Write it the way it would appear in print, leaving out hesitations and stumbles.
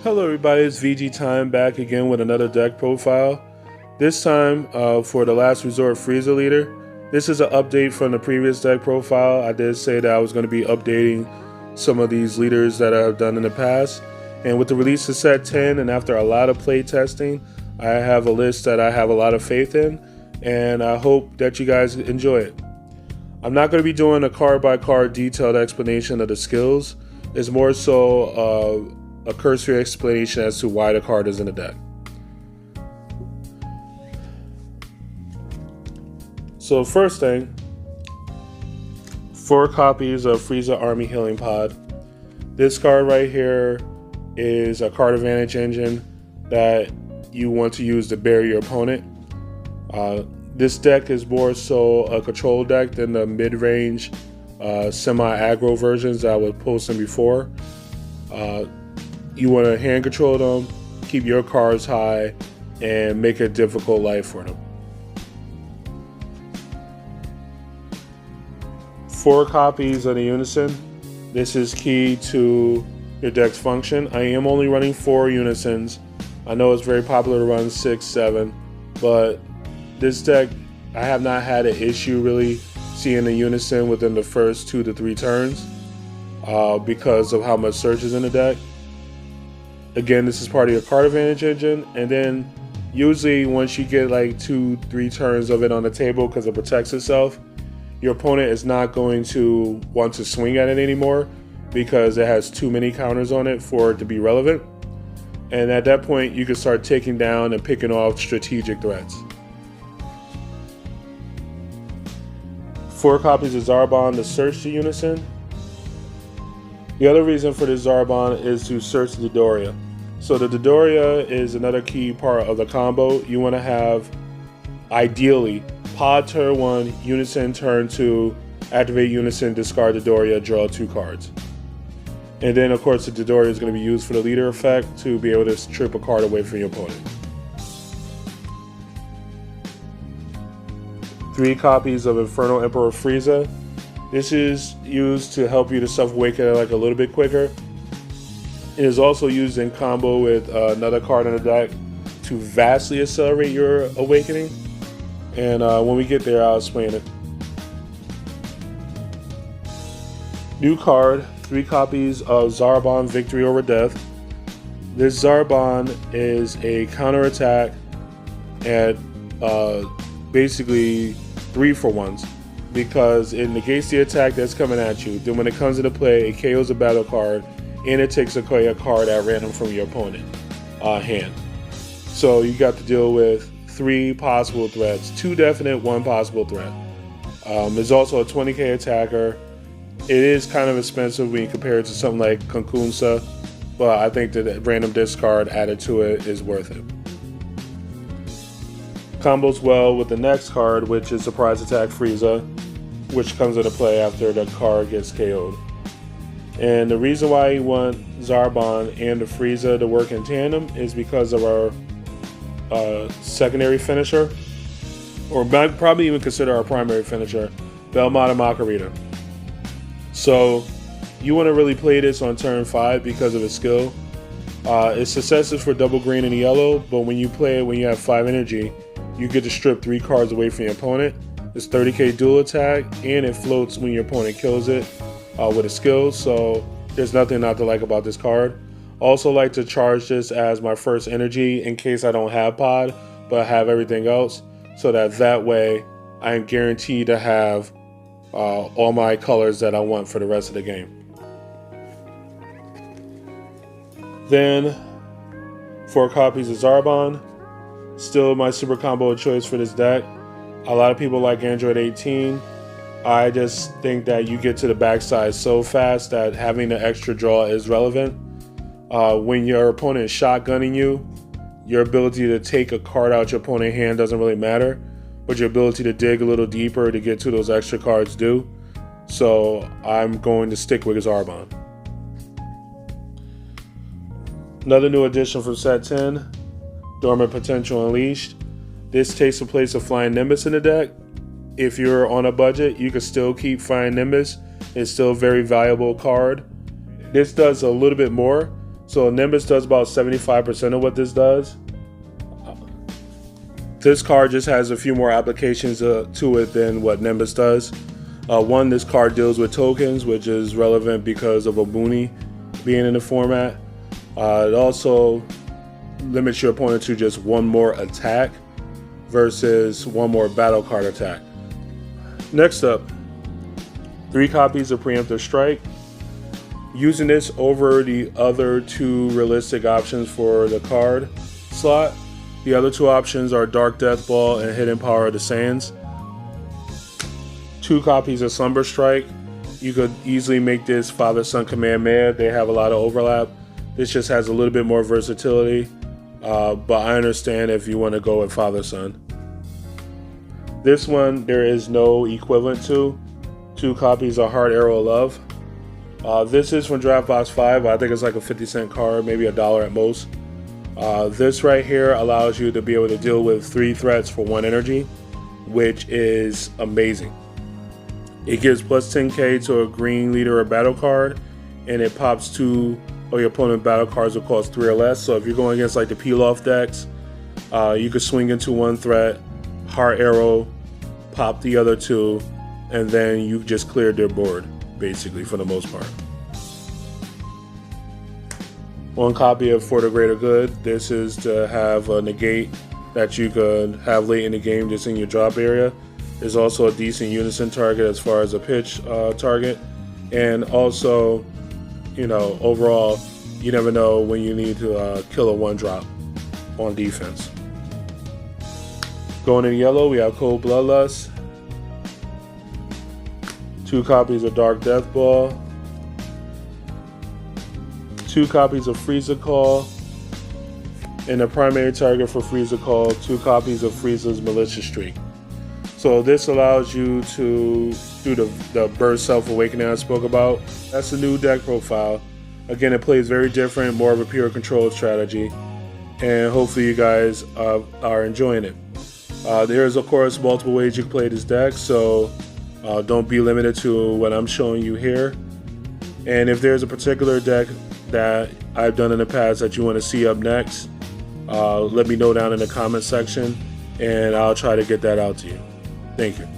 Hello everybody, it's VG Time back again with another deck profile. This time for the Last Resort Frieza leader. This is an update from the previous deck profile. I did say that I was going to be updating some of these leaders that I've done in the past. And with the release of set 10 and after a lot of play testing, I have a list that I have a lot of faith in. And I hope that you guys enjoy it. I'm not going to be doing a card by card detailed explanation of the skills. It's more so a cursory explanation as to why the card is in the deck. So first thing, 4 copies of Frieza Army Healing Pod. This card right here is a card advantage engine that you want to use to bury your opponent. This deck is more so a control deck than the mid-range semi-aggro versions that I was posting before. You want to hand control them, keep your cards high, and make a difficult life for them. 4 copies of the Unison. This is key to your deck's function. I am only running 4 Unisons. I know it's very popular to run 6, 7, but this deck, I have not had an issue really seeing the Unison within the first 2 to 3 turns because of how much search is in the deck. Again, this is part of your card advantage engine, and then usually once you get like 2-3 turns of it on the table because it protects itself, your opponent is not going to want to swing at it anymore because it has too many counters on it for it to be relevant. And at that point, you can start taking down and picking off strategic threats. 4 copies of Zarbon to search the Unison. The other reason for this Zarbon is to search the Dodoria. So the Dodoria is another key part of the combo. You want to have, ideally, Pod turn 1, Unison turn 2, activate Unison, discard Dodoria, draw 2 cards. And then of course the Dodoria is going to be used for the leader effect to be able to strip a card away from your opponent. 3 copies of Infernal Emperor Frieza. This is used to help you to self-awaken like a little bit quicker. It is also used in combo with another card in the deck to vastly accelerate your awakening. And when we get there, I'll explain it. New card, 3 copies of Zarbon Victory Over Death. This Zarbon is a counterattack at basically 3-for-1s. Because it negates the attack that's coming at you. Then when it comes into play, it KOs a battle card, and it takes a card at random from your opponent hand. So you got to deal with 3 possible threats, 2 definite, 1 possible threat. It's also a 20k attacker. It is kind of expensive when you compare it to something like Kunkunsa, but I think that random discard added to it is worth it. Combos well with the next card, which is Surprise Attack Frieza, which comes into play after the card gets KO'd. And the reason why you want Zarbon and the Frieza to work in tandem is because of our secondary finisher, or might probably even consider our primary finisher, Belmont and Makarita. So you want to really play this on turn 5 because of its skill. It's successive for double green and yellow, but when you play it when you have 5 energy, you get to strip 3 cards away from your opponent. It's 30k dual attack, and it floats when your opponent kills it with a skill, so there's nothing not to like about this card. Also like to charge this as my first energy in case I don't have pod, but I have everything else, so that way I am guaranteed to have all my colors that I want for the rest of the game. Then 4 copies of Zarbon. Still my super combo of choice for this deck. A lot of people like Android 18. I just think that you get to the backside so fast that having the extra draw is relevant. When your opponent is shotgunning you, your ability to take a card out your opponent's hand doesn't really matter, but your ability to dig a little deeper to get to those extra cards do. So I'm going to stick with Zarbon. Another new addition from set 10, Dormant Potential Unleashed. This takes the place of Flying Nimbus in the deck. If you're on a budget, you can still keep Flying Nimbus. It's still a very valuable card. This does a little bit more. So Newwst does about 75% of what this does. This card just has a few more applications to it than what Newwst does. One, this card deals with tokens, which is relevant because of a boony being in the format. It also limits your opponent to just one more attack versus one more battle card attack. Next up, 3 copies of Preemptive Strike. Using this over the other 2 realistic options for the card slot. The other 2 options are Dark Death Ball and Hidden Power of the Sands. 2 copies of Slumber Strike. You could easily make this Father-Son Kamehameha. They have a lot of overlap. This just has a little bit more versatility, but I understand if you want to go with Father-Son. This one, there is no equivalent to. 2 copies of Heart Arrow of Love. This is from Draft Box 5. I think it's like a 50-cent card, maybe $1 at most. This right here allows you to be able to deal with 3 threats for 1 energy, which is amazing. It gives plus 10k to a green leader or battle card, and it pops 2 of your opponent's battle cards that cost 3 or less. So if you're going against like the peel-off decks, you could swing into 1 threat, Heart Arrow, pop the other 2, and then you just cleared their board, basically, for the most part. 1 copy of For the Greater Good. This is to have a negate that you could have late in the game just in your drop area. There's also a decent unison target as far as a pitch target. And also, you know, overall, you never know when you need to kill a 1-drop on defense. Going in yellow, we have Cold Bloodlust. 2 copies of Dark Death Ball. 2 copies of Frieza Call. And the primary target for Frieza Call, 2 copies of Frieza's Malicious Streak. So this allows you to do the Burst Self-Awakening I spoke about. That's the new deck profile. Again, it plays very different, more of a pure control strategy. And hopefully you guys are enjoying it. There's, of course, multiple ways you can play this deck, so don't be limited to what I'm showing you here. And if there's a particular deck that I've done in the past that you want to see up next, let me know down in the comment section, and I'll try to get that out to you. Thank you.